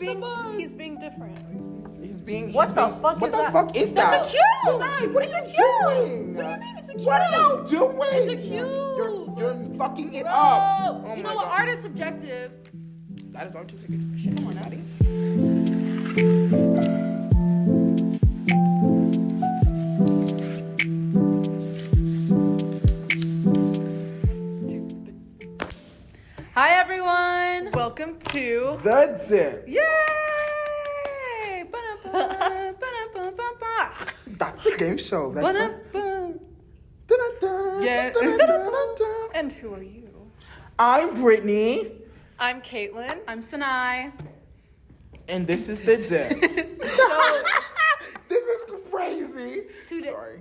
He's being different. He's being. What the fuck is that? What the fuck is that? That's a cue! Tonight, what are you doing? What do you mean it's a cue? What are you doing? It's a cue. You're fucking it up. Oh You my know what? God. Art is subjective. That is artistic expression. Come on, Addie. Hi, everyone. Welcome to The Dip. Yay! Ba-da-ba, ba-da-ba-ba-ba. That's the game show. That's it. Ba-da-ba. Dun-dun-dun, Yeah. dun-dun-dun-dun-dun. And who are you? I'm Brittany, I'm Caitlin. I'm Sinai. and this is The Dip. So This is crazy. Sorry.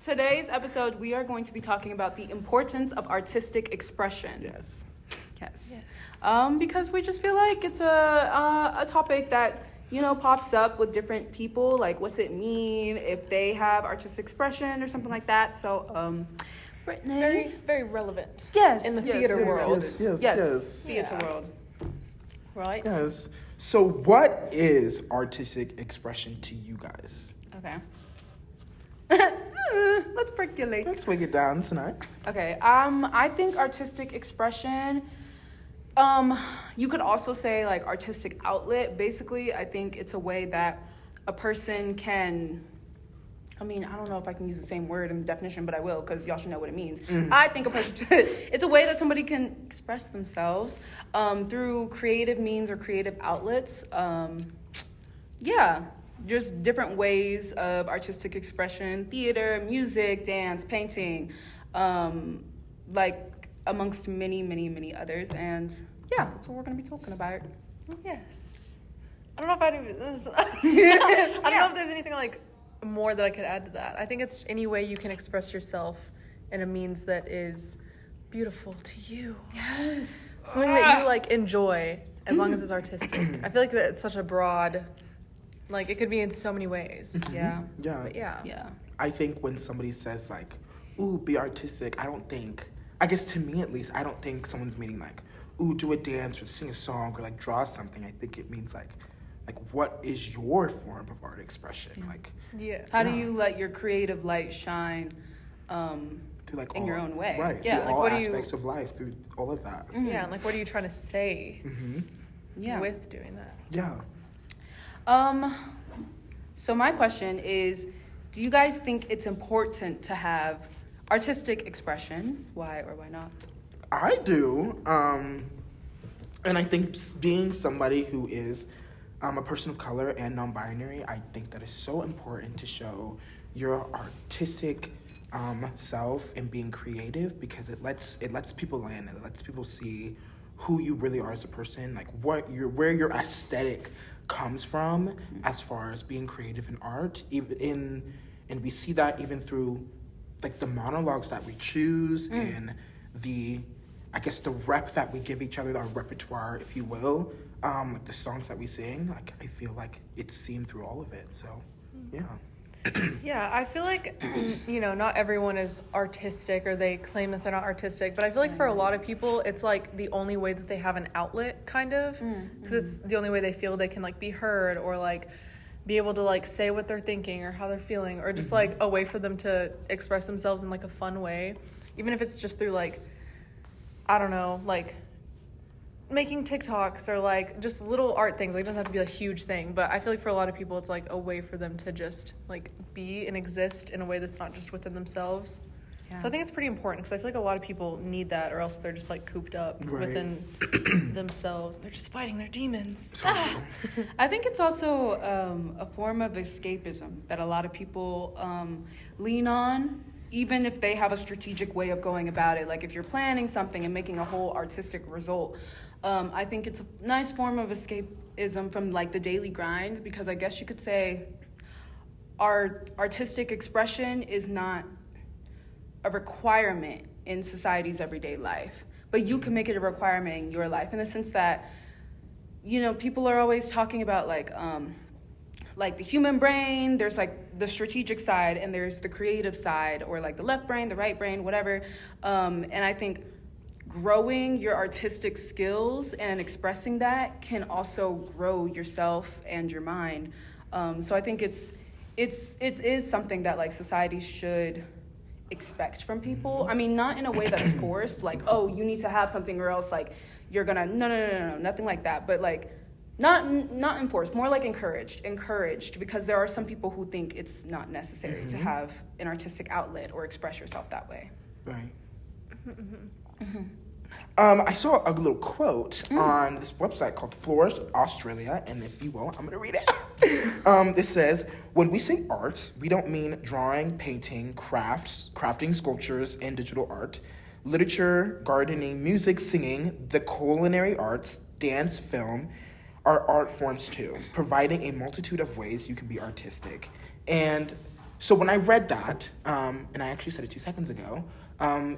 Today's episode, we are going to be talking about the importance of artistic expression. Yes. Yes. Because we just feel like it's a topic that, you know, pops up with different people. Like, what's it mean if they have artistic expression or something like that? So, Brittany. Very, very relevant. Yes. In the yes, theater yes, world. Yes. Theater Yeah. world. Right? Yes. So, what is artistic expression to you guys? Okay. Let's percolate. Let's break it down tonight. Okay. I think artistic expression. You could also say like artistic outlet. Basically, I think it's a way that a person can. I mean, I don't know if I can use the same word in the definition, but I will because y'all should know what it means. I think a person should. It's a way that somebody can express themselves through creative means or creative outlets. Yeah, just different ways of artistic expression: theater, music, dance, painting, like amongst many, many, many others. And yeah, that's what we're gonna be talking about. Yes. I don't know if I don't know if there's anything like more that I could add to that. I think it's any way you can express yourself in a means that is beautiful to you. Yes. Something that you like enjoy as long as it's artistic. I feel like that it's such a broad, like it could be in so many ways. Yeah. Yeah. But yeah. Yeah. I think when somebody says like, ooh, be artistic, I guess to me at least, I don't think someone's meaning like, ooh, do a dance or sing a song or like draw something. I think it means like what is your form of art expression? Like, Yeah. How do you let your creative light shine through like in all, your own way? right? Yeah, through like, all what do you- aspects of life, through all of that. Yeah, and like what are you trying to say Yeah. with doing that? Yeah. So my question is, do you guys think it's important to have artistic expression? Why or why not? I do. And I think being somebody who is a person of color and non-binary, I think that is so important to show your artistic self and being creative, because it lets people in, and it lets people see who you really are as a person, like where your aesthetic comes from as far as being creative in art, and we see that even through like the monologues that we choose and the rep that we give each other, our repertoire, if you will, like the songs that we sing. Like I feel like it's seen through all of it. So, yeah. Yeah, I feel like, not everyone is artistic or they claim that they're not artistic, but I feel like for a lot of people, it's like the only way that they have an outlet, kind of, because it's the only way they feel they can like be heard or like be able to like say what they're thinking or how they're feeling, or just like a way for them to express themselves in like a fun way, even if it's just through like, I don't know, like making TikToks or like just little art things. Like it doesn't have to be a huge thing, but I feel like for a lot of people it's like a way for them to just like be and exist in a way that's not just within themselves. Yeah. So I think it's pretty important because I feel like a lot of people need that, or else they're just like cooped up Right. within themselves. They're just fighting their demons. I think it's also a form of escapism that a lot of people lean on, even if they have a strategic way of going about it. Like if you're planning something and making a whole artistic result, I think it's a nice form of escapism from like the daily grind, because I guess you could say our artistic expression is not a requirement in society's everyday life, but you can make it a requirement in your life, in the sense that, people are always talking about like the human brain. There's like the strategic side and there's the creative side, or like the left brain, the right brain, whatever. And I think growing your artistic skills and expressing that can also grow yourself and your mind. So I think it is something that like society should expect from people. I mean, not in a way that's forced, like, oh, you need to have something or else like you're gonna no, nothing like that. But like not enforced, more like encouraged, because there are some people who think it's not necessary to have an artistic outlet or express yourself that way. Right. I saw a little quote on this website called Flourish Australia, and if you will, I'm going to read it. It says, when we say arts, we don't mean drawing, painting, crafting sculptures, and digital art, literature, gardening, music, singing, the culinary arts, dance, film, are art forms too, providing a multitude of ways you can be artistic. And so when I read that, and I actually said it 2 seconds ago,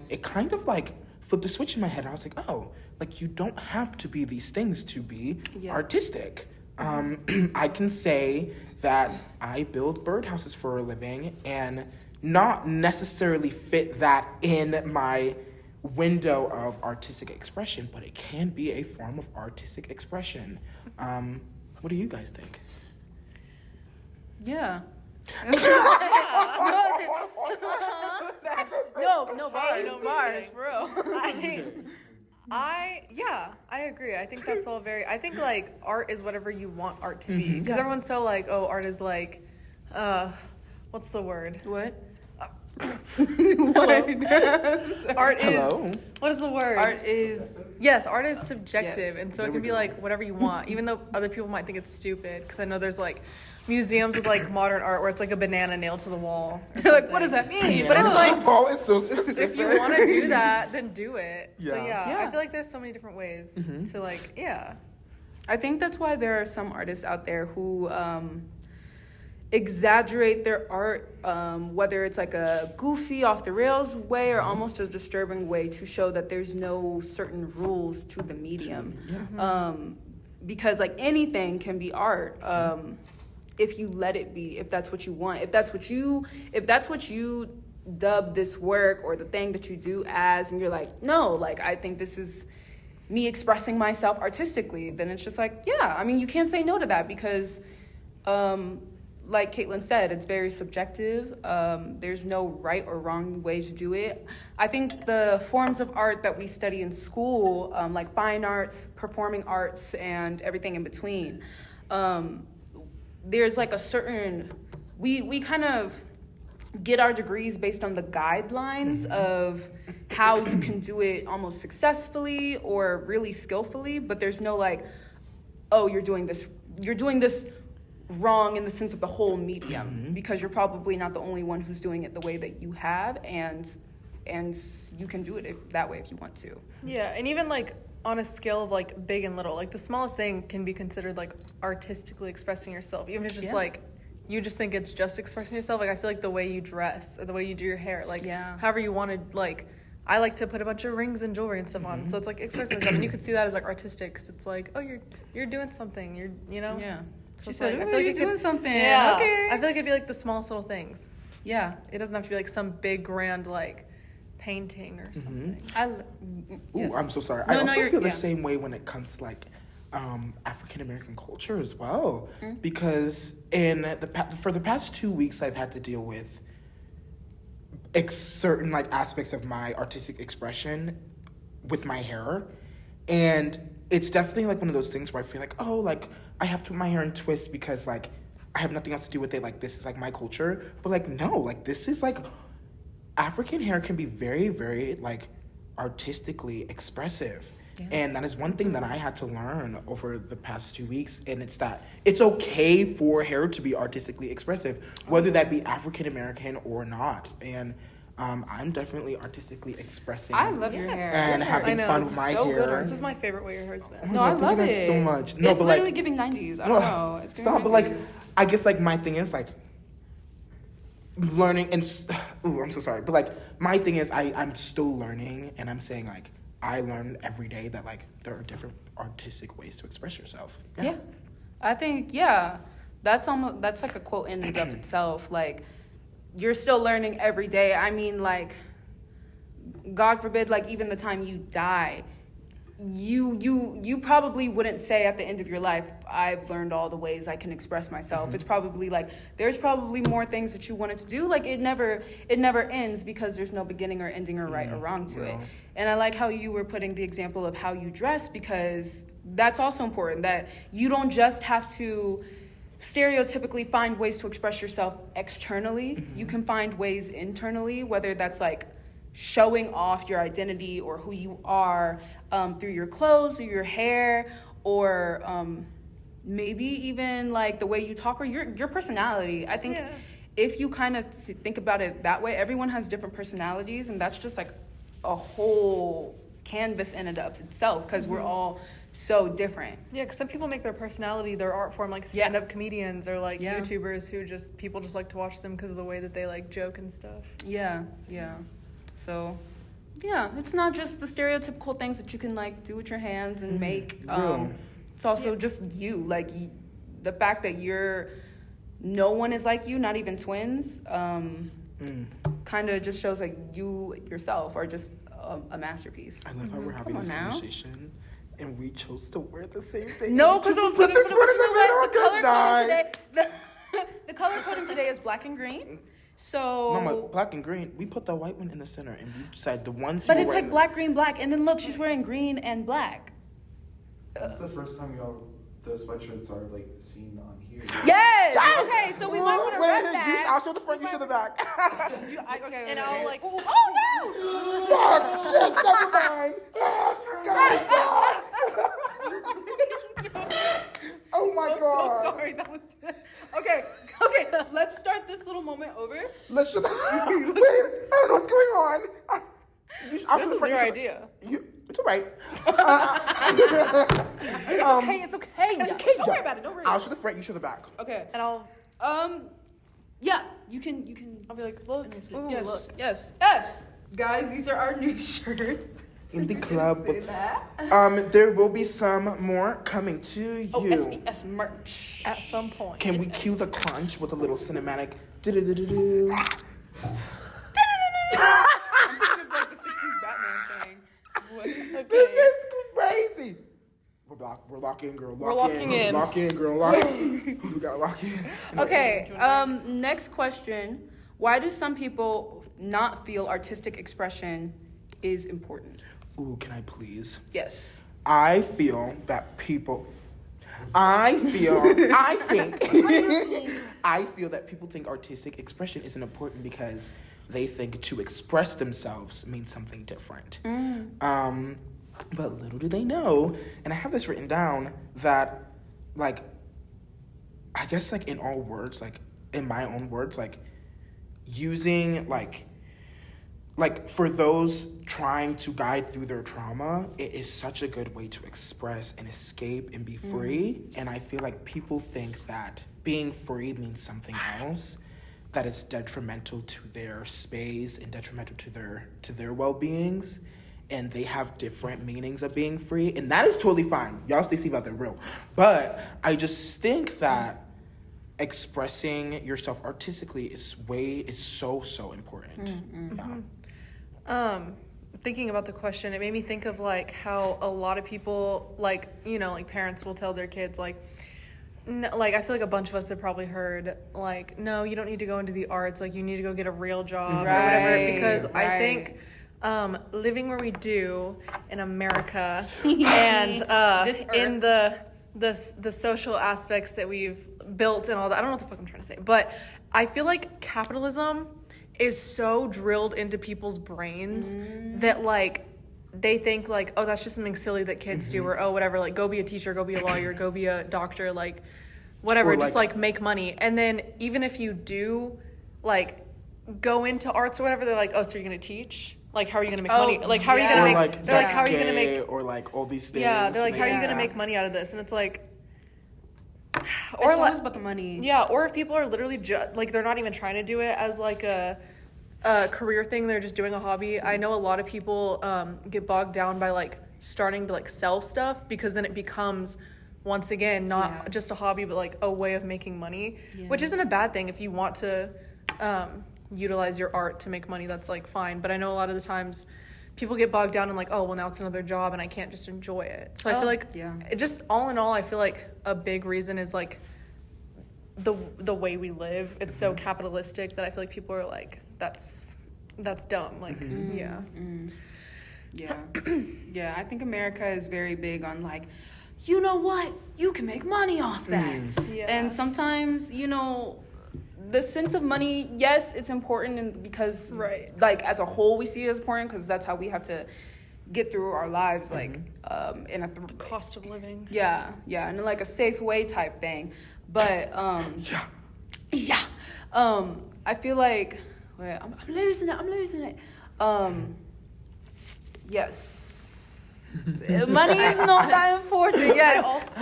it kind of like flipped a switch in my head. I was like, oh, like you don't have to be these things to be artistic. I can say that I build birdhouses for a living and not necessarily fit that in my window of artistic expression, but it can be a form of artistic expression. What do you guys think? Yeah. No bars, for real. I agree. I think that's all very, I think like art is whatever you want art to be. Because everyone's so like, oh, art is like, what's the word? What? Art Hello? is, what is the word? Art is subjective, and so it can be like whatever you want, even though other people might think it's stupid, because I know there's like museums with like modern art where it's like a banana nailed to the wall. You're like, what does that mean? But it's like, Paul is so specific. if you want to do that, then do it. So Yeah. I feel like there's so many different ways to like, I think that's why there are some artists out there who exaggerate their art, whether it's like a goofy, off the rails way or almost a disturbing way to show that there's no certain rules to the medium. Because like anything can be art. If you let it be, if that's what you want, if that's what you dub this work or the thing that you do as, and you're like, no, like I think this is me expressing myself artistically, then it's just like, yeah, I mean, you can't say no to that because, like Caitlin said, it's very subjective. There's no right or wrong way to do it. I think the forms of art that we study in school, like fine arts, performing arts, and everything in between, there's like a certain, we kind of get our degrees based on the guidelines of how you can do it almost successfully or really skillfully, but there's no like, oh, you're doing this wrong in the sense of the whole medium, because you're probably not the only one who's doing it the way that you have, and you can do it that way if you want to. Yeah, and even like on a scale of like big and little, like the smallest thing can be considered like artistically expressing yourself, even if it's just like you just think it's just expressing yourself. Like I feel like the way you dress or the way you do your hair, like however you want to, like I like to put a bunch of rings and jewelry and stuff on, so it's like expressing myself, and you could see that as like artistic because it's like, oh, you're doing something, So She said, like, I feel like you're doing something. Yeah. Okay. I feel like it'd be like the smallest little things. Yeah. It doesn't have to be like some big grand like painting or something. I'm so sorry. I also feel the same way when it comes to like African American culture as well, because for the past 2 weeks I've had to deal with certain like aspects of my artistic expression with my hair, and it's definitely like one of those things where I feel like, oh, like I have to put my hair in twists because like I have nothing else to do with it, like this is like my culture, but like no, like this is like African hair can be very, very like artistically expressive. And that is one thing that I had to learn over the past 2 weeks, and it's that it's okay for hair to be artistically expressive, whether that be African American or not. And I'm definitely artistically expressing. I love your hair. And having fun with my hair. Good. This is my favorite way your hair's been. No, I love it so much. No, it's but literally like, giving 90s. I don't know. It's giving stop, 90s. but like, I guess like my thing is like learning and I'm so sorry, but like my thing is I'm still learning, and I'm saying like I learn every day that like there are different artistic ways to express yourself. Yeah. I think that's like a quote in and of itself. Like you're still learning every day. I mean, like God forbid, like even the time you die, you probably wouldn't say at the end of your life, I've learned all the ways I can express myself. It's probably like there's probably more things that you wanted to do. Like it never ends because there's no beginning or ending or right or wrong to it. And I like how you were putting the example of how you dress, because that's also important, that you don't just have to stereotypically find ways to express yourself externally. You can find ways internally, whether that's like showing off your identity or who you are through your clothes or your hair, or maybe even like the way you talk or your personality. I think if you kind of think about it that way, everyone has different personalities, and that's just like a whole canvas in and of itself, because we're all so different. Yeah, because some people make their personality their art form, like stand-up comedians or like YouTubers who people just like to watch them because of the way that they like joke and stuff. Yeah. So, yeah, it's not just the stereotypical things that you can like do with your hands and make. It's also just you, like the fact that no one is like you, not even twins. Kind of just shows like you yourself are just a masterpiece. I love how we're having this conversation and we chose to wear the same thing. No, because the color coding today is black and green. So Mama, black and green. We put the white one in the center, and we decided the ones. But it's like black, green, black, and then look, she's wearing green and black. This is the first time the sweatshirts are like seen on here. Yes. Okay, so we might want to rep that. I'll show the front. You show the back. Okay. And I'll like. Oh no! Fuck! Shit! Never mind. Oh my god! So sorry. That was. Okay. Let's start this little moment over. Wait, I don't know what's going on. This is your idea. It's all right. It's okay. Don't worry about it. Don't worry. I'll show the front. You show the back. Okay. And I'll. Yeah. You can. I'll be like, look. Ooh, Yes. Look. Yes. Guys, these are our new shirts. In the club. Say that. There will be some more coming to you. OSBS merch. At some point. Can we cue the crunch with a little cinematic? Do-do-do-do-do. I'm thinking of like the 60s Batman thing. Okay. This is crazy. We're locking, girl. We're locking in. Lock in, girl. Lock in. We gotta lock in. Okay. Next question. Why do some people not feel artistic expression is important? Ooh, can I please? Yes. I feel that people. I feel that people think artistic expression isn't important because they think to express themselves means something different. But little do they know, and I have this written down, that, like, I guess, like, in all words, like, in my own words, like, using, like, for those trying to guide through their trauma, it is such a good way to express and escape and be free. And I feel like people think that being free means something else, that it's detrimental to their space and detrimental to their well-beings. And they have different meanings of being free. And that is totally fine. Y'all stay safe out there, real. But I just think that expressing yourself artistically is so important. Thinking about the question, it made me think of like how a lot of people, like, you know, like parents will tell their kids like, no, like I feel like a bunch of us have probably heard like, no, you don't need to go into the arts, like you need to go get a real job or whatever, because I think living where we do in America and in the social aspects that we've built and all that, I don't know what the fuck I'm trying to say, but I feel like capitalism is so drilled into people's brains that like they think like, oh, that's just something silly that kids do, or oh, whatever, like go be a teacher, go be a lawyer, go be a doctor, like whatever, just like make money. And then even if you do like go into arts or whatever, they're like, oh, so you're gonna teach? Like, how are you gonna make money? Like, how are you gonna make? Like, they're like, how are you gonna make? Or like all these things. Yeah, they're like, how are you gonna make money out of this? And it's like, or it's always about the money. Yeah, or if people are literally like they're not even trying to do it as like a career thing, they're just doing a hobby. I know a lot of people get bogged down by like starting to like sell stuff, because then it becomes once again not just a hobby but like a way of making money, which isn't a bad thing. If you want to utilize your art to make money, that's like fine. But I know a lot of the times people get bogged down in like, oh, well, now it's another job and I can't just enjoy it. So I feel like it just all in all, I feel like a big reason is like the way we live. It's so capitalistic that I feel like people are like, that's dumb. Like, Yeah, I think America is very big on like, you know what? You can make money off that. Yeah. And sometimes, you know, the sense of money, yes, it's important and because like as a whole we see it as important because that's how we have to get through our lives like in the cost of living. Yeah, and like a safe way type thing. But I feel like I'm losing it. Yes. Money is not that important. Yes.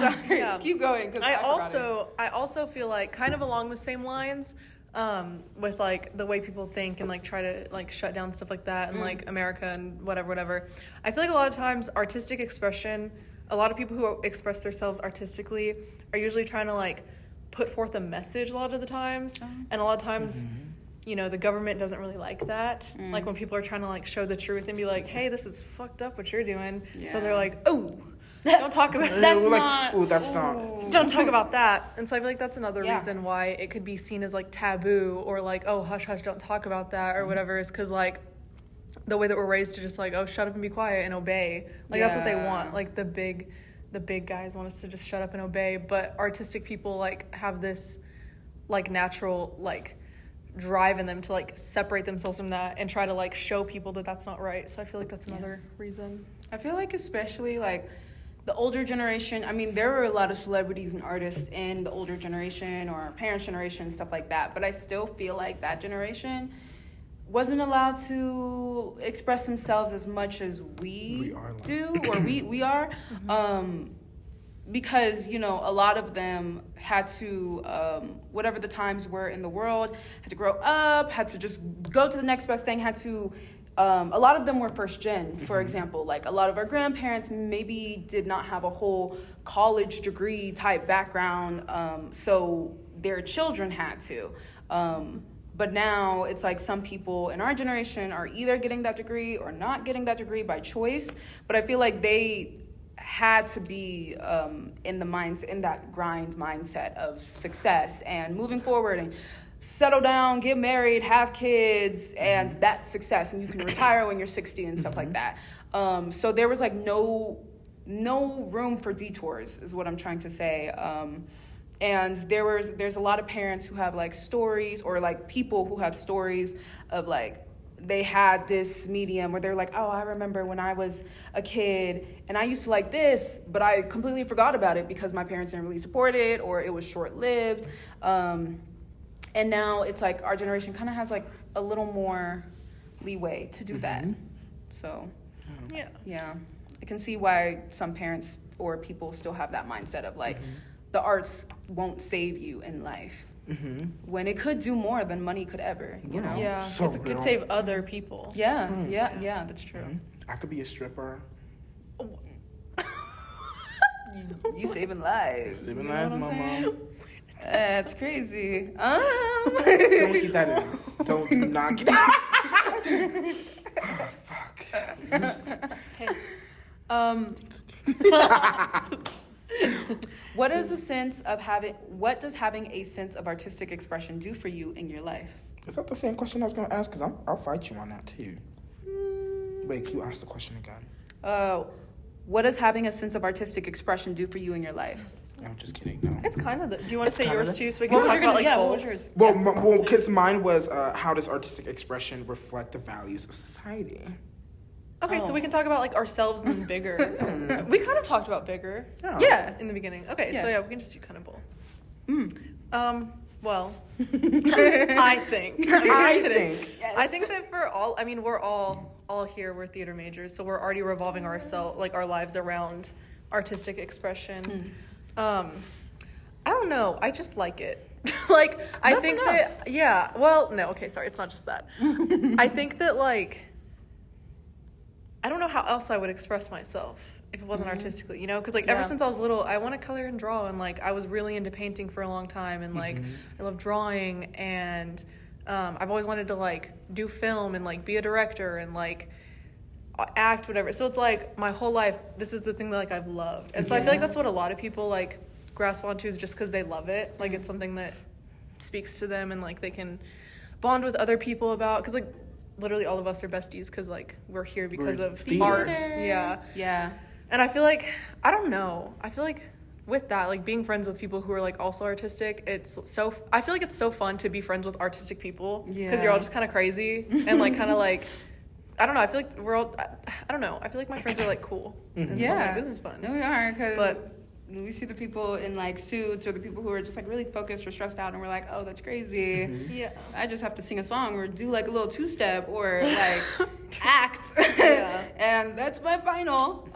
Keep going. I also feel like kind of along the same lines with like the way people think and like try to like shut down stuff like that and like America and whatever. I feel like a lot of times artistic expression, a lot of people who express themselves artistically are usually trying to like put forth a message a lot of the times, and a lot of times you know, the government doesn't really like that. Like when people are trying to like show the truth and be like, hey, this is fucked up what you're doing. So they're like, oh, don't talk about don't talk about that. And so I feel like that's another reason why it could be seen as like taboo or like, oh, hush, hush, don't talk about that or whatever, is because like the way that we're raised to just like, oh, shut up and be quiet and obey. Like that's what they want. Like the big guys want us to just shut up and obey. But artistic people like have this like natural like drive in them to like separate themselves from that and try to like show people that that's not right. So I feel like that's another reason. I feel like especially like the older generation, I mean, there were a lot of celebrities and artists in the older generation or our parents' generation, stuff like that. But I still feel like that generation wasn't allowed to express themselves as much as we do, or we are. Because, you know, a lot of them had to, whatever the times were in the world, had to grow up, had to just go to the next best thing, had to, a lot of them were first gen, for example. Like a lot of our grandparents maybe did not have a whole college degree type background, so their children had to. But now it's like some people in our generation are either getting that degree or not getting that degree by choice. But I feel like they had to be in that grind mindset of success and moving forward and settle down, get married, have kids, and that's success. And you can retire when you're 60 and stuff like that. So there was like no room for detours is what I'm trying to say. And there's a lot of parents who have like stories, or like people who have stories of like they had this medium where they're like, oh, I remember when I was a kid and I used to like this, but I completely forgot about it because my parents didn't really support it or it was short-lived. And now it's like our generation kind of has like a little more leeway to do that. So yeah, I can see why some parents or people still have that mindset of like the arts won't save you in life. When it could do more than money could ever, you know? Yeah, it could save other people. Yeah, that's true. I could be a stripper. You saving lives. Saving lives, mama. That's crazy. Don't keep that in. Don't not keep that. Oh, fuck. What does having a sense of artistic expression do for you in your life? Is that the same question I was going to ask? Because I'll fight you on that too. Wait, can you ask the question again? What does having a sense of artistic expression do for you in your life? I'm just kidding. No. It's kind of do you want to say yours too, so we can talk about like what both? was yours? Well, because mine was how does artistic expression reflect the values of society? Okay, so we can talk about like ourselves and then bigger. We kind of talked about bigger. Yeah, in the beginning. Okay, so yeah, we can just do kind of both. Well, I think that for all, I mean, we're all here, we're theater majors, so we're already revolving our lives around artistic expression. I don't know, I just like it. Like, I think that, yeah, well, no, okay, sorry, it's not just that. I think that, like, I don't know how else I would express myself if it wasn't artistically, you know? Because, like, ever since I was little, I want to color and draw, and, like, I was really into painting for a long time, and, like, I love drawing, and I've always wanted to, like, do film and, like, be a director, and, like, act, whatever. So it's like my whole life, this is the thing that like I've loved. And so I feel like that's what a lot of people like grasp onto, is just because they love it. Like it's something that speaks to them and like they can bond with other people about. Because like literally all of us are besties because like we're here because of theater. art. Yeah. And I feel like, I don't know. I feel like with that, like being friends with people who are like also artistic, I feel like it's so fun to be friends with artistic people because you're all just kind of crazy and like kind of like, I don't know. I feel like we're all, I don't know. I feel like my friends are like cool. And so I'm like, this is fun. No, we are, because we see the people in like suits or the people who are just like really focused or stressed out, and we're like, oh, that's crazy. Yeah. I just have to sing a song or do like a little two-step or like act. And that's my final.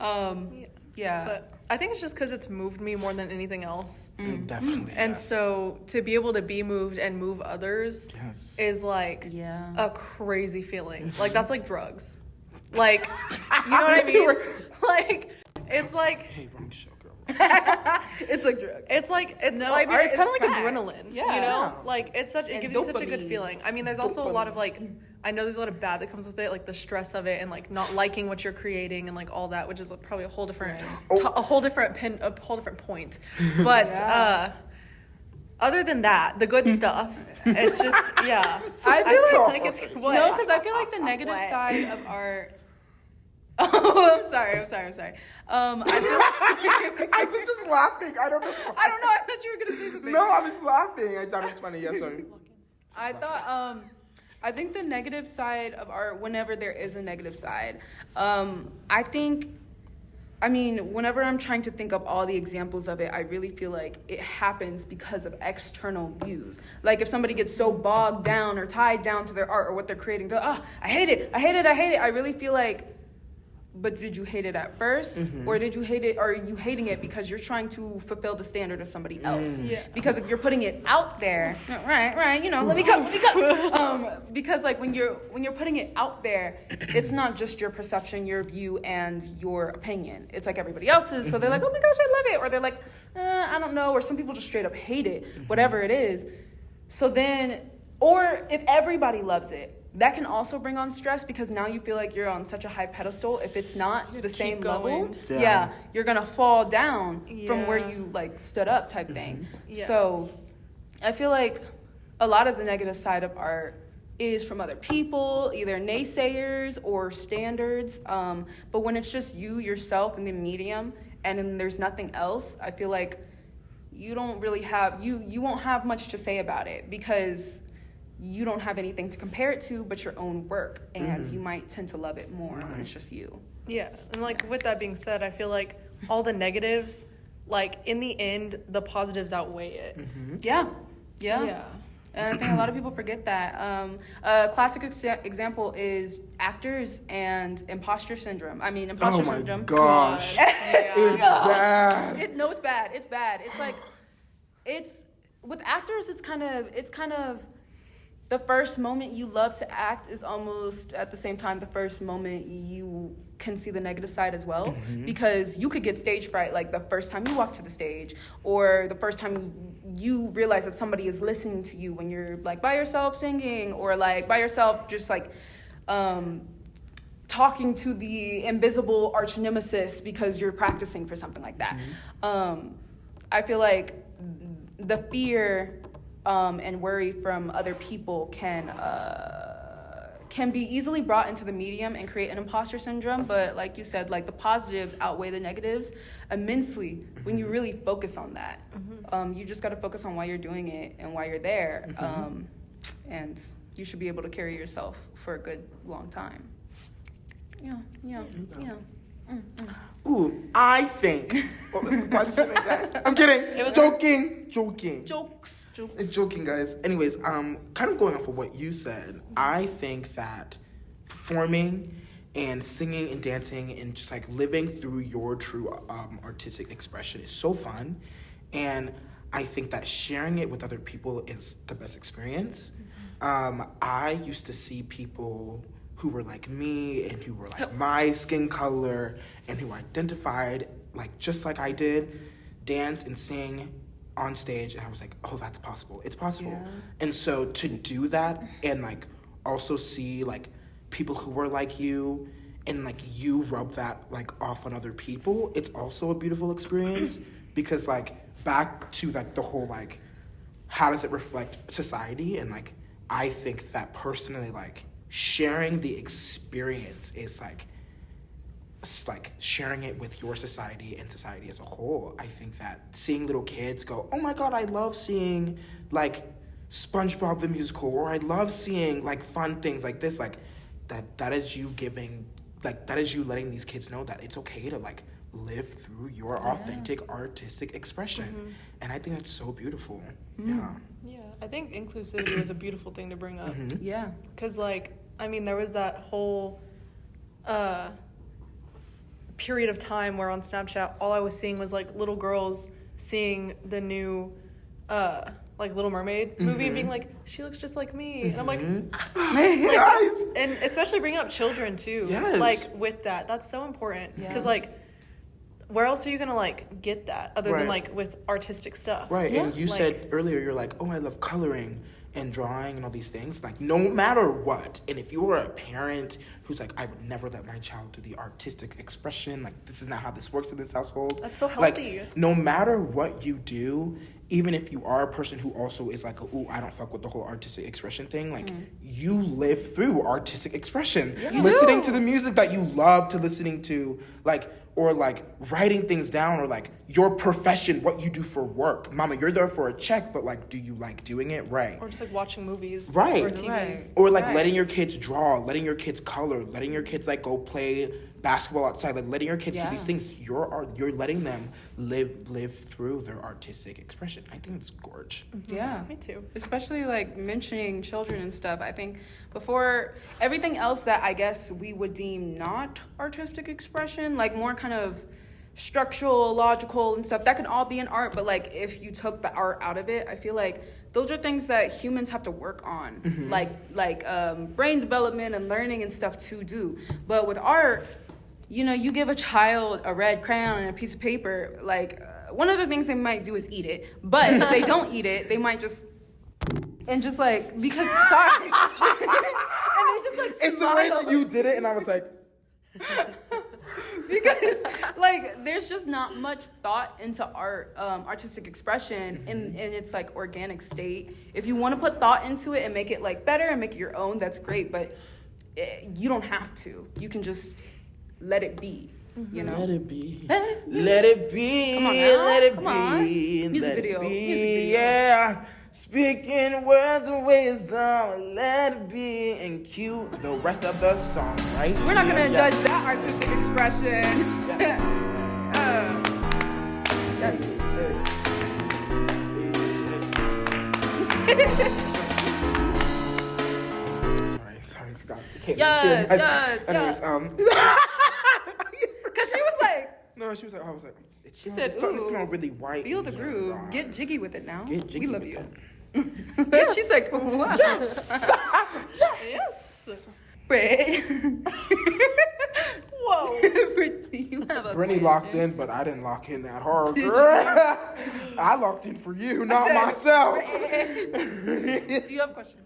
Yeah. But I think it's just because it's moved me more than anything else. Definitely. And so to be able to be moved and move others is like a crazy feeling. Like that's like drugs. Like, you know what I mean? Like, it's like... Hey, wrong show, girl. It's like drugs. It's like, it's kind of like adrenaline, you know? Like, it gives you such a good feeling. I mean, there's also a lot of like, I know there's a lot of bad that comes with it, like the stress of it and like not liking what you're creating and like all that, which is like probably a whole different point. But other than that, the good stuff, it's just I feel like it's what? No, because I feel like the negative side of art. Oh, I'm sorry. I feel I've been just laughing. I don't know. I don't know. I thought you were gonna say something. No, I was laughing. I thought it was funny. Yeah, sorry. I thought, I think the negative side of art, whenever there is a negative side, whenever I'm trying to think of all the examples of it, I really feel like it happens because of external views. Like if somebody gets so bogged down or tied down to their art or what they're creating, I hate it. I really feel like, but did you hate it at first? Or did you hate it, or are you hating it because you're trying to fulfill the standard of somebody else? Because if you're putting it out there, right, let me go. Because like when you're putting it out there, it's not just your perception, your view, and your opinion. It's like everybody else's. So they're like, oh my gosh, I love it. Or they're like, I don't know. Or some people just straight up hate it, whatever it is. So then, or if everybody loves it, that can also bring on stress because now you feel like you're on such a high pedestal. If it's not the same level, you're gonna fall down from where you like stood up type thing. So I feel like a lot of the negative side of art is from other people, either naysayers or standards. But when it's just you, yourself, and the medium, and then there's nothing else, I feel like you don't really have, you won't have much to say about it because you don't have anything to compare it to but your own work, and you might tend to love it more when it's just you. Yeah, and like with that being said, I feel like all the negatives, like in the end, the positives outweigh it. Yeah. And I think a lot of people forget that. A classic example is actors and imposter syndrome. Imposter syndrome. Oh my gosh. It's bad. It's bad. It's bad. It's like, with actors, it's kind of the first moment you love to act is almost at the same time the first moment you can see the negative side as well, because you could get stage fright like the first time you walk to the stage, or the first time you realize that somebody is listening to you when you're like by yourself singing, or like by yourself just like talking to the invisible arch nemesis because you're practicing for something like that. I feel like the fear and worry from other people can be easily brought into the medium and create an imposter syndrome. But like you said, like the positives outweigh the negatives immensely when you really focus on that. You just got to focus on why you're doing it and why you're there. And you should be able to carry yourself for a good long time. Yeah. Ooh, I think. What was the question again? I'm kidding. Joking. Jokes. It's joking, guys. Anyways, kind of going off of what you said, I think that performing and singing and dancing and just like living through your true artistic expression is so fun, and I think that sharing it with other people is the best experience. I used to see people who were like me and who were like my skin color and who identified like just like I did, dance and sing on stage, and I was like, oh, that's possible. It's possible. And so to do that and like also see like people who were like you and like you rub that like off on other people, it's also a beautiful experience because like back to like the whole like how does it reflect society, and like I think that personally like sharing the experience is like it's like sharing it with your society and society as a whole. I think that seeing little kids go, oh my god, I love seeing like SpongeBob the musical, or I love seeing like fun things like this, like that is you giving, like that is you letting these kids know that it's okay to like live through your authentic artistic expression. And I think that's so beautiful. Yeah, I think inclusivity is a beautiful thing to bring up. Yeah. Because, like, I mean, there was that whole period of time where on Snapchat, all I was seeing was, like, little girls seeing the new, like, Little Mermaid movie and being like, she looks just like me. And I'm like, and especially bringing up children, too. Yes. Like, with that. That's so important. Because, like, where else are you gonna like get that other than like with artistic stuff? Right. Yeah. And you Like- said earlier, you're like, oh, I love coloring and drawing and all these things. Like, no matter what, and if you are a parent who's like, I would never let my child do the artistic expression, like this is not how this works in this household. That's so healthy. Like, no matter what you do, even if you are a person who also is like, oh, I don't fuck with the whole artistic expression thing, like you live through artistic expression, listening to the music that you love to listening to, like, or like writing things down, or like your profession, what you do for work. Mama, you're there for a check, but like, do you like doing it? Right. Or just like watching movies. Right. Or TV. Right. Or like Right. letting your kids draw, letting your kids color, letting your kids like go play basketball outside, like letting your kids do these things. You're letting them live through their artistic expression. I think it's gorgeous. Yeah. Me too. Especially like mentioning children and stuff. I think before everything else that I guess we would deem not artistic expression, like more kind of structural, logical and stuff, that can all be an art. But like if you took the art out of it, I feel like those are things that humans have to work on, like brain development and learning and stuff to do. But with art, you know, you give a child a red crayon and a piece of paper, like one of the things they might do is eat it. But if they don't eat it, they might just like, because sorry, and they just like It's the way smile. that you did it, and I was like, Because like there's just not much thought into art, artistic expression in its like organic state. If you want to put thought into it and make it like better and make it your own, that's great, but you don't have to. You can just let it be, you know. let it be, Let it be. let it be, Come on now. let it Come be, on. Music let video. it be, Music video. yeah. Speaking words of wisdom, let it be, and cue the rest of the song, right? We're not gonna Yeah. judge that artistic expression. Sorry, I forgot. Okay, Yes. Anyways, Cause she was like, no, she was like, I was like, she said, it started to "Ooh, smell really white. feel in the here, groove, guys. get jiggy with it now. Get jiggy We love with you." it. She's like, wow. Yes. Brett. Whoa. You have a Brittany question. locked in, but I didn't lock in that hard, girl. I locked in for you, not myself. Do you have a question?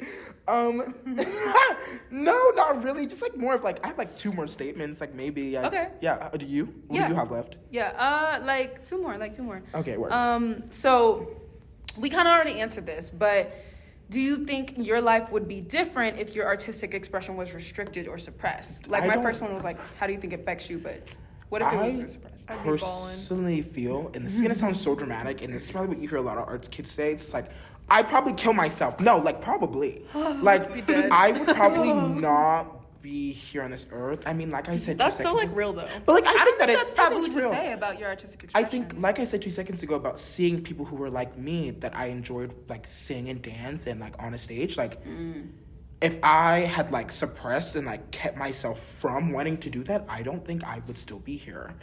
No, not really. Just like more of like I have like two more statements, like maybe. Okay. Yeah. Do you? What Yeah. do you have left? Yeah, like two more. Okay. Work. So we kind of already answered this, but do you think your life would be different if your artistic expression was restricted or suppressed? Like I my don't- first one was like, how do you think it affects you? But what if it was suppressed? I'd be ballin'. personally feel, and this is gonna sound so dramatic, and this is probably what you hear a lot of arts kids say. It's like, I'd probably kill myself. No, like probably. Like dead. I would probably not be here on this earth. I mean, like I said, That's 2 so seconds like real though. But like I I think don't that think is that's taboo that's to real. say about your artistic I expression. think, like I said 2 seconds ago, about seeing people who were like me, that I enjoyed like sing and dance and like on a stage. Like, if I had like suppressed and like kept myself from wanting to do that, I don't think I would still be here.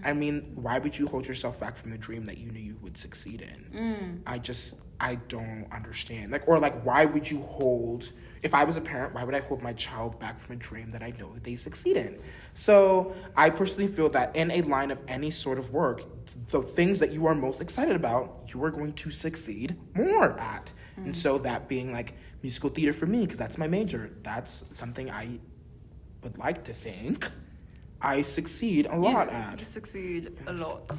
I mean, why would you hold yourself back from the dream that you knew you would succeed in? I don't understand. Like, or like, why would you hold? If I was a parent, why would I hold my child back from a dream that I know that they succeed in? So I personally feel that in a line of any sort of work, the things that you are most excited about, you are going to succeed more at. And so that being like musical theater for me, because that's my major, that's something I would like to think I succeed a lot at. You succeed a lot.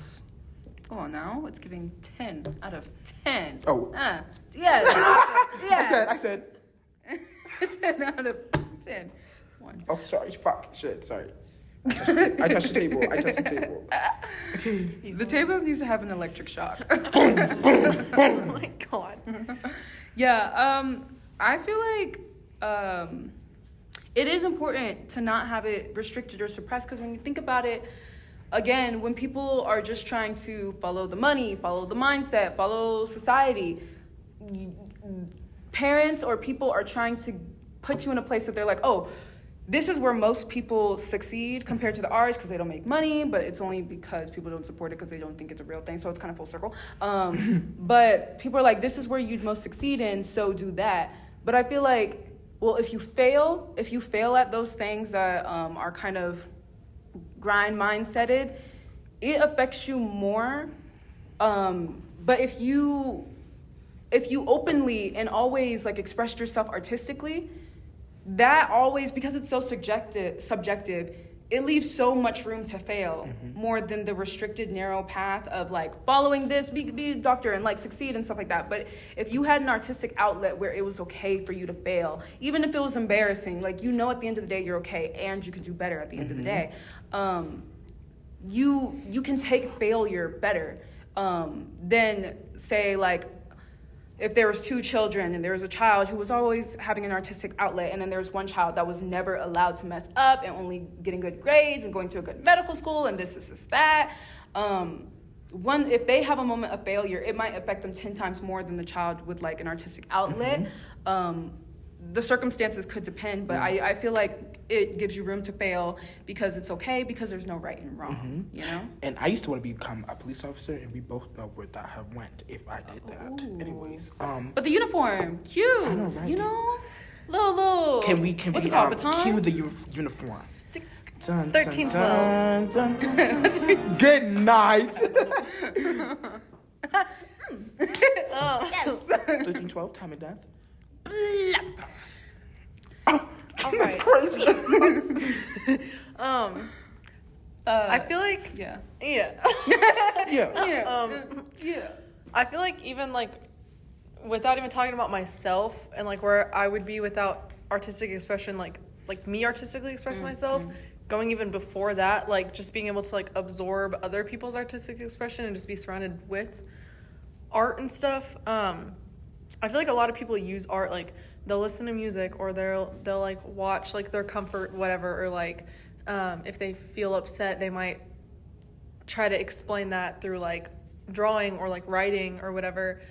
Go on now. It's giving 10 out of 10. Oh. Yes. I said. 10 out of 10. One. Oh, sorry. Fuck. Shit. Sorry. I touched the table. Okay. The table needs to have an electric shock. Oh my god. Yeah. I feel like it is important to not have it restricted or suppressed, because when you think about it, again, when people are just trying to follow the money, follow the mindset, follow society, parents or people are trying to put you in a place that they're like, oh, this is where most people succeed compared to the arts because they don't make money, but it's only because people don't support it because they don't think it's a real thing. So it's kind of full circle. But people are like, this is where you'd most succeed in, so do that. But I feel like, well, if you fail at those things that are kind of grind mindseted, it affects you more. But if you openly and always like expressed yourself artistically, that always, because it's so subjective, it leaves so much room to fail, more than the restricted narrow path of like following this, be a doctor and like succeed and stuff like that. But if you had an artistic outlet where it was okay for you to fail, even if it was embarrassing, like, you know, at the end of the day you're okay and you can do better at the end of the day, you can take failure better than, say, like, if there was 2 children and there was a child who was always having an artistic outlet, and then there was one child that was never allowed to mess up and only getting good grades and going to a good medical school and this, that. If they have a moment of failure, it might affect them 10 times more than the child with like an artistic outlet. The circumstances could depend, but I feel like it gives you room to fail because it's okay, because there's no right and wrong, you know? And I used to want to become a police officer, and we both know where that have went if I did that. Anyways, but the uniform, cute, I know, right? you know? Little. Can we what's it called, baton? cue the uniform? Dun, 13, dun, dun, dun, dun, dun. Good night. Yes. 13, 12, time of death. All right. That's crazy. I feel like Yeah. yeah. I feel like even like without even talking about myself and like where I would be without artistic expression, like me artistically expressing myself, going even before that, like just being able to like absorb other people's artistic expression and just be surrounded with art and stuff. I feel like a lot of people use art, like they'll listen to music or they'll like watch like their comfort whatever, or like if they feel upset they might try to explain that through like drawing or like writing or whatever.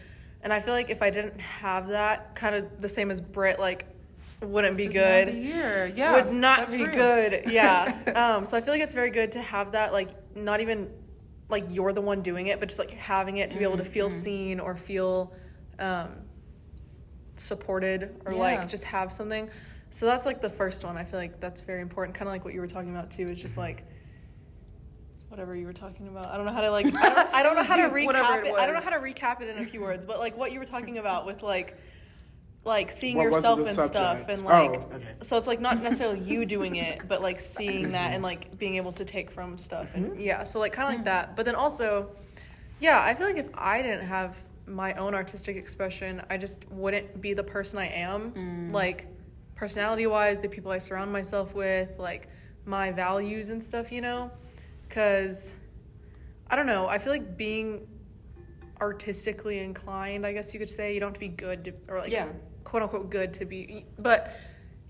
And I feel like if I didn't have that, kind of the same as Britt, like wouldn't be good. Would not be good. Yeah. So I feel like it's very good to have that, like not even like you're the one doing it, but just like having it to be able to feel seen or feel supported or like just have something. So that's like the first one. I feel like that's very important, kind of like what you were talking about too. It's just like whatever you were talking about. I don't know how to like I don't know how to recap it. I don't know how to recap it in a few words, but like what you were talking about with like seeing What was yourself the and subject? stuff, and like okay. so it's like not necessarily you doing it, but like seeing that and like being able to take from stuff, and so like kind of like that. But then also I feel like if I didn't have my own artistic expression, I just wouldn't be the person I am, like personality wise, the people I surround myself with, like my values and stuff, you know? Because I don't know, I feel like being artistically inclined, I guess you could say, you don't have to be good to, or like quote unquote good to be, but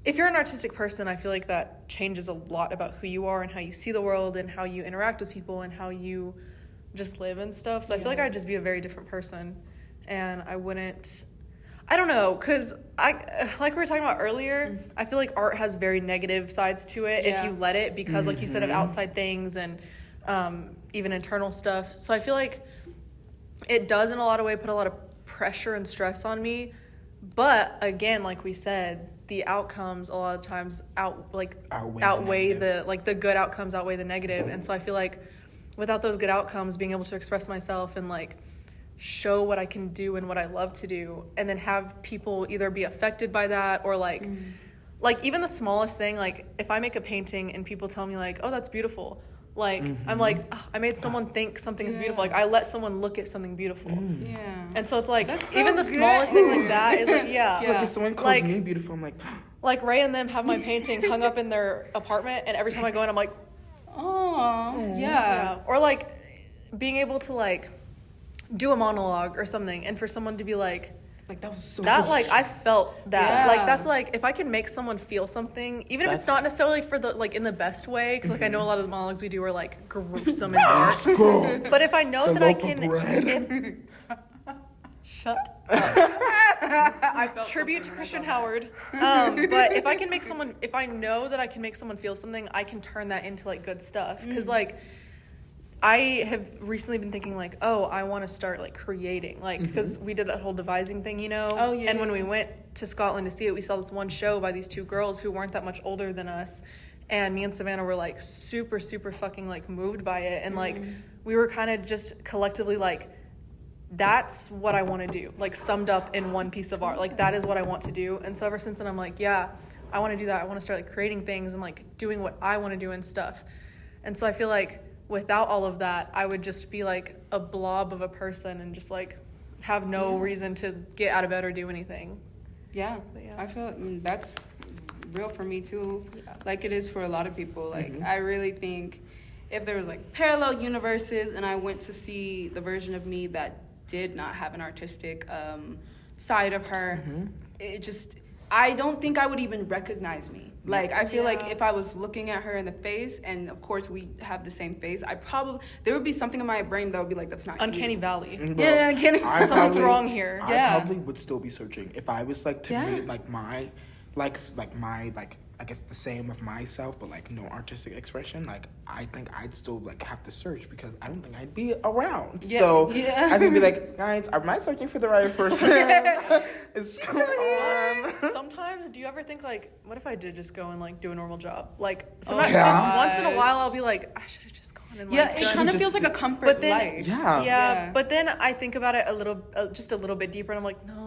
if you're an artistic person, I feel like that changes a lot about who you are and how you see the world and how you interact with people and how you just live and stuff. So I feel like I'd just be a very different person, and I don't know, because I like we were talking about earlier, I feel like art has very negative sides to it if you let it, because like you said, of outside things and even internal stuff. So I feel like it does in a lot of ways put a lot of pressure and stress on me, but again, like we said, the outcomes a lot of times outweigh the good outcomes outweigh the negative. And so I feel like without those good outcomes, being able to express myself and like show what I can do and what I love to do, and then have people either be affected by that or like like even the smallest thing, like if I make a painting and people tell me like, oh, that's beautiful, like I'm like, oh, I made someone think something is beautiful. Like I let someone look at something beautiful. Yeah. And so it's like That's so even the good. smallest thing like that is like, yeah. It's like if someone calls Like- me beautiful, I'm like, Like Ray and them have my painting hung up in their apartment, and every time I go in, I'm like, Oh, yeah. yeah. Or like being able to like do a monologue or something, and for someone to be like, Like that was so that like I felt that. Yeah. Like that's like if I can make someone feel something, even if it's That's- not necessarily for the like in the best way, because like I know a lot of the monologues we do are like gruesome and dark. scroll. But if I know The that I loaf of can, bread. shut. I felt Tribute to something Christian about Howard. But if I can make someone, if I know that I can make someone feel something, I can turn that into like good stuff. Because like I have recently been thinking like, oh, I want to start like creating, like because we did that whole devising thing, you know. Oh, yeah, And when yeah. we went to Scotland to see it, we saw this one show by these two girls who weren't that much older than us. And me and Savannah were like super, super fucking like moved by it. And like we were kind of just collectively like, that's what I want to do, like summed up in one piece of art. Like that is what I want to do. And so ever since then I'm like, yeah, I want to do that. I want to start like creating things and like doing what I want to do and stuff. And so I feel like without all of that, I would just be like a blob of a person and just like have no reason to get out of bed or do anything. Yeah, But yeah. I feel that's real for me too. Yeah. Like it is for a lot of people. Like I really think if there was like parallel universes and I went to see the version of me that did not have an artistic side of her, it just I don't think I would even recognize me. Like I feel like Yeah. if I was looking at her in the face, and of course we have the same face, there would be something in my brain that would be like, that's not Uncanny you. Valley. Bro, Yeah, uncanny. I Something's probably- wrong here. I Yeah. probably would still be searching if I was like to Yeah. meet like my I guess the same of myself, but like no artistic expression. Like I think I'd still like have to search because I don't think I'd be around. Yeah. So Yeah. I could be like, guys, am I searching for the right person? It's going on. Sometimes, do you ever think like, what if I did just go and like do a normal job? Like sometimes, Yeah. 'cause once in a while, I'll be like, I should have just gone and like. Yeah, it done- kind of just- feels like a comfort But then- life. Yeah. Yeah, but then I think about it just a little bit deeper, and I'm like, no.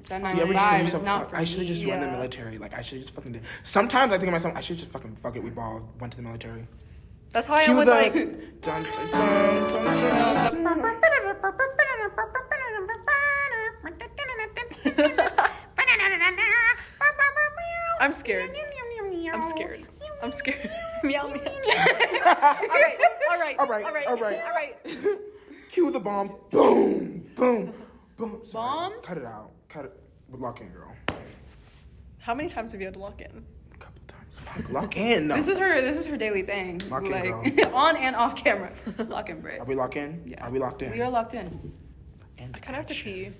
it's That fine. You ever Vibe just think to is yourself, not fuck, for I should have me. just joined the Yeah. military. Like I should have just fucking did. Sometimes I think to myself, I should just fucking fuck it. We ball went to the military. That's how I am Cue with the like. dun, dun, dun, dun, dun, dun, dun. I'm scared. I'm scared. I'm scared. Meow meow. All right. All right. Cue the bomb. Boom, boom, boom. Sorry. Bombs? Cut it out. Cut it. Lock in, girl. How many times have you had to lock in? A couple times. Fuck, lock in. This is her daily thing. Lock in, like on and off camera. Lock in, Are Brit. we locked in? Yeah. Are we locked in? We are locked in. And I kind of have to pee.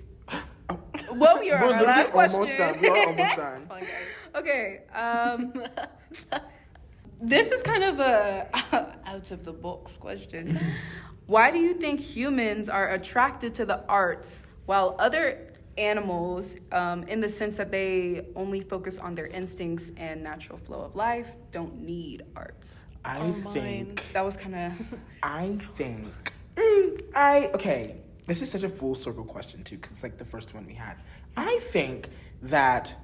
Well, we are We're on our last literally question. almost done. We are almost done. It's fine, guys. Okay. This is kind of a out of the box question. Why do you think humans are attracted to the arts while other animals, in the sense that they only focus on their instincts and natural flow of life, don't need arts? I Our think. minds. That was kind of. Okay. This is such a full circle question too, because it's like the first one we had. I think that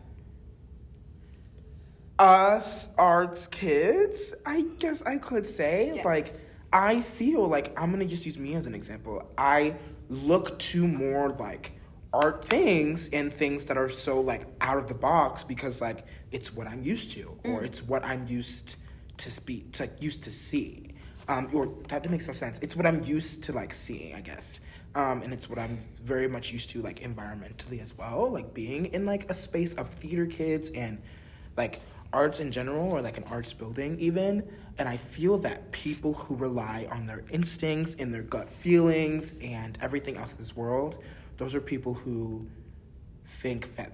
us arts kids, I guess I could say, Yes. like, I feel like I'm gonna just use me as an example. I look to more like art things and things that are so like out of the box because like it's what I'm used to or it's what I'm used to used to see. Or that makes no sense. It's what I'm used to like seeing, I guess. And it's what I'm very much used to like environmentally as well, like being in like a space of theater kids and like arts in general or like an arts building even. And I feel that people who rely on their instincts and their gut feelings and everything else in this world, those are people who think that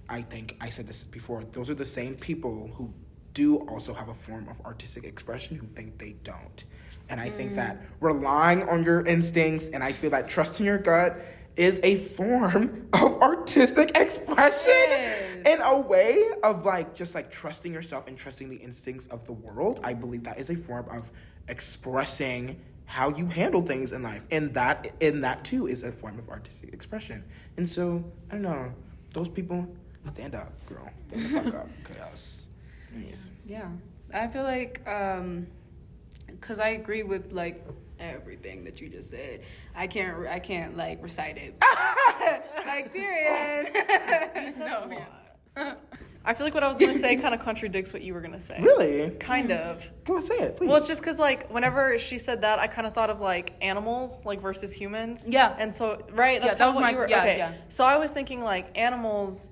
I think I said this before, those are the same people who do also have a form of artistic expression who think they don't. And I think that relying on your instincts and I feel that trusting your gut is a form of artistic expression Yes. in a way of like just like trusting yourself and trusting the instincts of the world. I believe that is a form of expressing how you handle things in life. And that too is a form of artistic expression. And so, I don't know, those people, stand up, girl. Stand the fuck up. Cause, anyways. Yeah, I feel like, cause I agree with like everything that you just said. I can't like recite it. Like, period. You said a lot. I feel like what I was gonna say kind of contradicts what you were gonna say. Really? Kind of. Go and say it, please. Well, it's just because, like, whenever she said that, I kind of thought of, like, animals, like, versus humans. Yeah. And so, right? That's Yeah, that was what my- you were, yeah, okay. yeah. So I was thinking, like, animals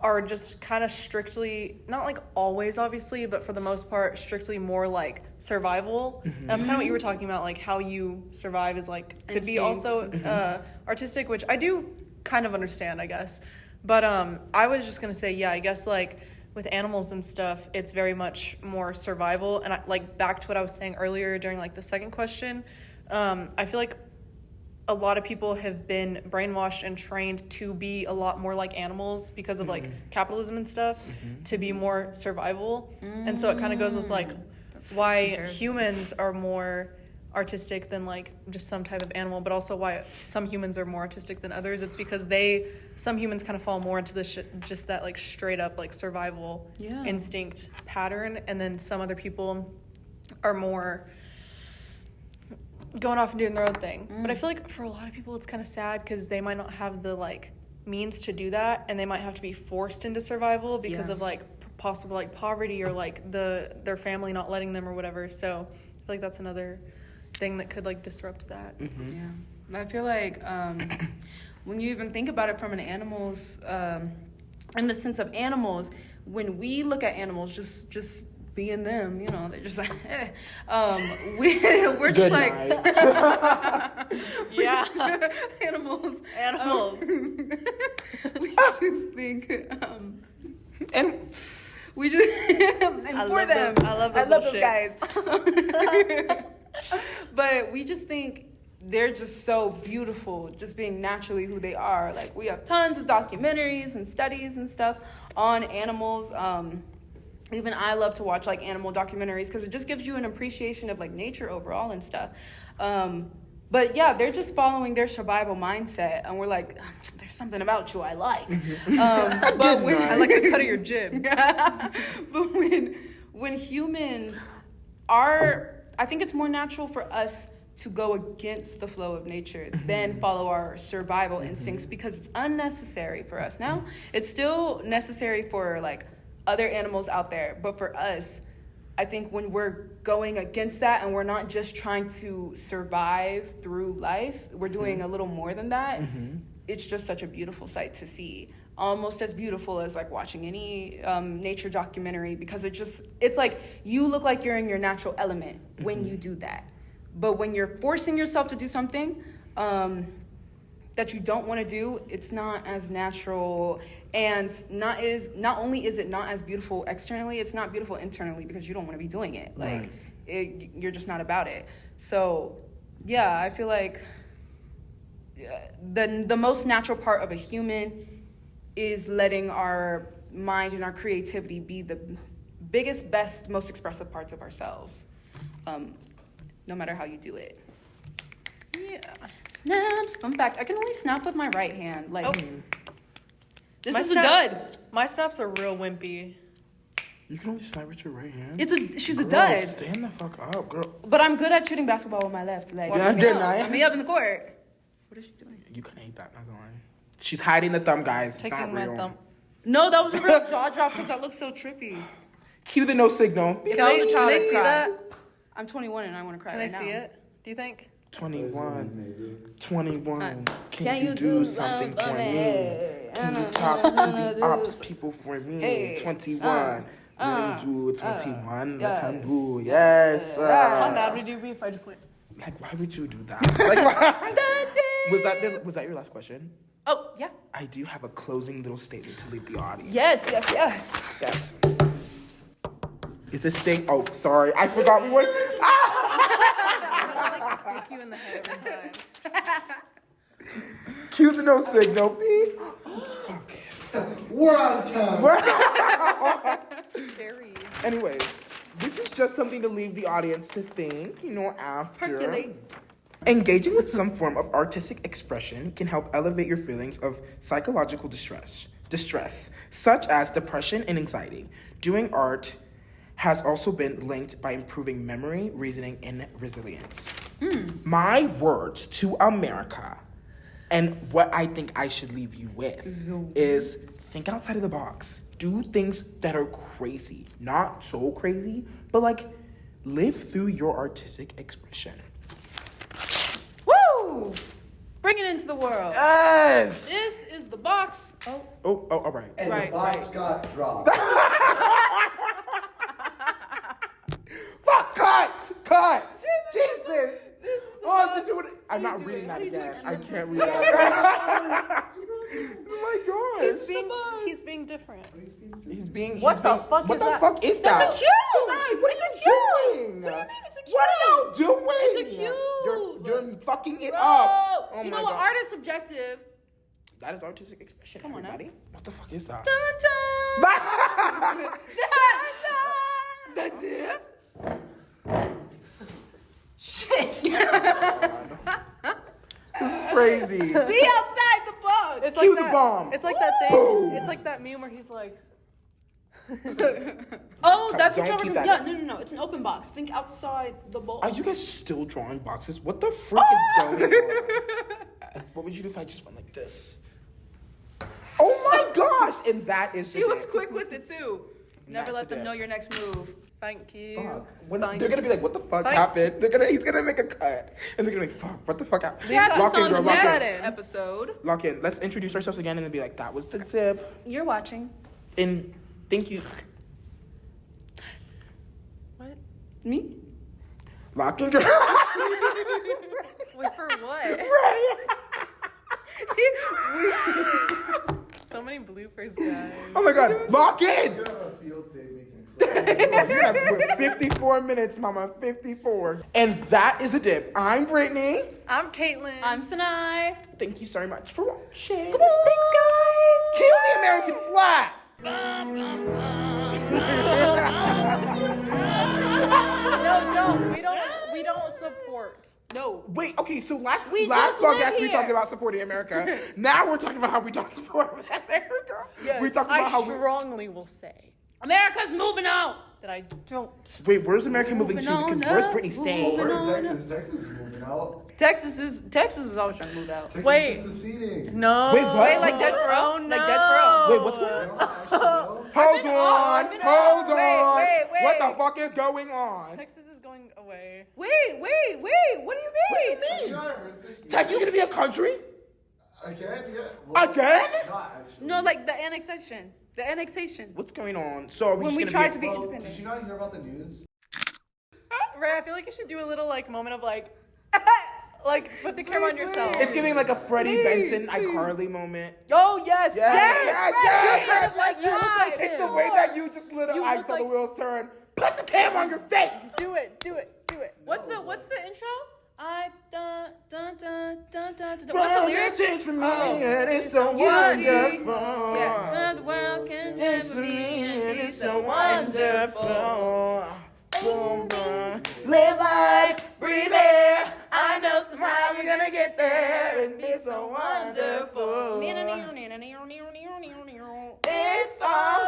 are just kind of strictly, not, like, always, obviously, but for the most part, strictly more, like, survival. And that's kind of what you were talking about, like, how you survive is, like, could be also artistic, which I do kind of understand, I guess. But I was just going to say, yeah, I guess, like, with animals and stuff, it's very much more survival. And like back to what I was saying earlier during like the second question, I feel like a lot of people have been brainwashed and trained to be a lot more like animals because of like capitalism and stuff, to be more survival. And so it kind of goes with like why humans are more artistic than like just some type of animal, but also why some humans are more artistic than others. It's because some humans kind of fall more into this just that like straight up like survival instinct pattern, and then some other people are more going off and doing their own thing. But I feel like for a lot of people it's kind of sad because they might not have the like means to do that, and they might have to be forced into survival because of like possible like poverty or like their family not letting them or whatever. So I feel like that's another thing that could like disrupt that. Yeah, I feel like when you even think about it from an animal's in the sense of animals, when we look at animals just being them, you know, they're just like we're just like Yeah. animals we just think and we just and I for love them those- I love those guys. But we just think they're just so beautiful, just being naturally who they are. Like, we have tons of documentaries and studies and stuff on animals. Even I love to watch like animal documentaries because it just gives you an appreciation of like nature overall and stuff. But yeah, they're just following their survival mindset, and we're like, there's something about you I like. But when I like the cut of your jib. But when humans are, I think it's more natural for us to go against the flow of nature than follow our survival instincts, because it's unnecessary for us. Now, it's still necessary for like other animals out there, but for us, I think when we're going against that and we're not just trying to survive through life, we're doing a little more than that. It's just such a beautiful sight to see. Almost as beautiful as like watching any nature documentary, because it's like you look like you're in your natural element when you do that. But when you're forcing yourself to do something that you don't want to do, it's not as natural, and not only is it not as beautiful externally, it's not beautiful internally because you don't want to be doing it. Like you're just not about it. So yeah, I feel like the most natural part of a human is letting our mind and our creativity be the biggest, best, most expressive parts of ourselves, no matter how you do it. Yeah. Snaps. Fun fact, I can only snap with my right hand. Like, this My is snap- a dud. My snaps are real wimpy. you can only snipe with your right hand. She's a Girl, dud. stand the fuck up, girl. But I'm good at shooting basketball with my left. Like, Yeah, didn't I? Let me up in the court. What is she doing? You couldn't hate that, not gonna lie. She's hiding the thumb, guys. It's Taking not my real. thumb. No, that was a real jaw drop because that looks so trippy. Cue the no signal. That was a Can they childish see cry. that? I'm 21 and I want to cry Can right they now. see it? Do you think? 21. 21. Can Can you you do do something for something? me? Can you talk to the ops people for me? Hey. 21. Let me do 21. Let's undo. Yes. How bad would you be if I just went? Like, why would you do that? Like, why? Was that your last question? Oh, yeah. I do have a closing little statement to leave the audience. Yes. Yes. Is this thing? Oh, sorry. I forgot what. Kick you in the head every time. Cue the no signal. Beep. We're out of time. Scary. Anyways, this is just something to leave the audience to think, after. Percolate. Engaging with some form of artistic expression can help elevate your feelings of psychological distress, distress, such as depression and anxiety. Doing art has also been linked by improving memory, reasoning, and resilience. My words to America, and what I think I should leave you with, is think outside of the box. Do things that are crazy. Not so crazy, but like live through your artistic expression. Woo! Bring it into the world. Yes! This is the box. Oh, all right. And Right, the box right. got dropped. Fuck, cut! Jesus! I'm not reading that again. I can't read that. Oh my gosh. He's being different. What the fuck What is the that? fuck is that? It's a cube! Sonai, what are you doing? What do you mean it's a What are you cube? doing? It's a cube. You're fucking it Bro, up. Oh you my know what? God. Art is subjective. That is artistic expression, Come on now. everybody. What the fuck is that? Dun, dun. That's it. Shit. This is crazy. Be outside the box. It's Cue like the that, bomb. It's like that thing. Boom. It's like that meme where he's like, Oh, that's Don't what keep you're that Yeah, in. no. It's an open box. Think outside the box. Are you guys still drawing boxes? What the frick is going on? What would you do if I just went like this? Oh my gosh! And that is the She was dip. quick with it too. Never That's let the them dip. know your next move. thank you. Fuck. When, Thanks. they're gonna be like, what the fuck Thank- happened? He's gonna make a cut. And they're gonna be like, fuck, what the fuck happened? Catch Lock us in, girl, on lock that in. in. episode. Lock in. Let's introduce ourselves again and then be like, that was the zip. You're watching. And thank you. What? Me? Lock in, girl. Wait, for what? Right. So many bloopers, guys. Oh my god, lock in! You're gonna have a field day making clips. We're 54 minutes, mama. 54. And that is a dip. I'm Brittany. I'm Caitlin. I'm Sanai. Thank you so much for watching. Thanks, guys. Kill the American flag! No, don't. We don't support. No. Wait, okay, so last We just live podcast we here. talked about supporting America. Now we're talking about how we don't support America. We talked about I how strongly will say America's moving out. that I don't. Wait, where's America moving to? Moving Because on where's up, Britney staying? moving Or on. Texas. Texas is moving out. Texas is always trying to move out. Texas Wait. is seceding. No. Wait, what? Wait, like dead for real? Oh, no. Like dead for real? Wait, what's They going on? don't actually know. Hold been on, I've been hold on. on. Wait. What the fuck is going on? Texas is going away. Wait. What do you mean? What do you Have you mean? not heard this? Texas is gonna be a country? Again? Yeah. Well, Again? Not actually. No, like the annexation. The annexation. What's going on? So are we When just we gonna tried be to be Well, independent. did you not hear about the news? Ray, I feel like you should do a little like moment of like, like put the camera on yourself. It's giving like a Freddie Please, Benson, iCarly moment. Oh yes. Yes. kind of like you look like It's the him. way that you just lit up You I look saw the like- wheels turn. Put the camera on your face. Do it. What's the intro? I dun dun dun dun dun dun. What's the World lyrics? can change for me, Oh. and it's so You see, wonderful. yeah, the world can Change change for for me, me, and and it's so wonderful. wonderful. Boom, boom. Live life, breathe air. I know somehow we're gonna get there, and it's so wonderful. It's all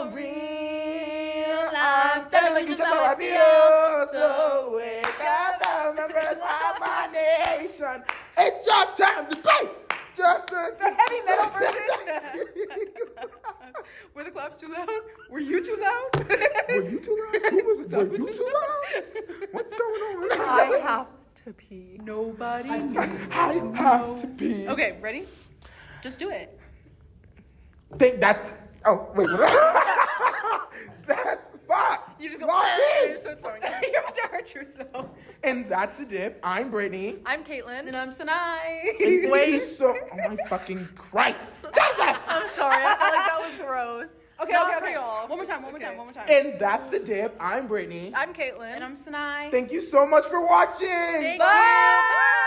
for real. I'm telling you just how I feel. So wake up, the members of my nation. It's your time to be. Just the heavy metal version. Were the claps too loud? Were you too loud? Were you too loud? Who was it? Were you too loud? What's going on? I have to pee. Nobody. I have to pee. Okay, ready? Just do it. Think that's. Oh wait. That's fuck. You just go. Lock in. You're so sorry. You're about to hurt yourself. And that's the dip. I'm Brittany. I'm Caitlin. And I'm Sanai. And wait, so oh my fucking Christ. Jesus! I'm sorry. I feel like that was gross. Okay, Not okay, for okay. y'all. One more time. And that's the dip. I'm Brittany. I'm Caitlin. And I'm Sanai. Thank you so much for watching. Thank Bye. you. Bye.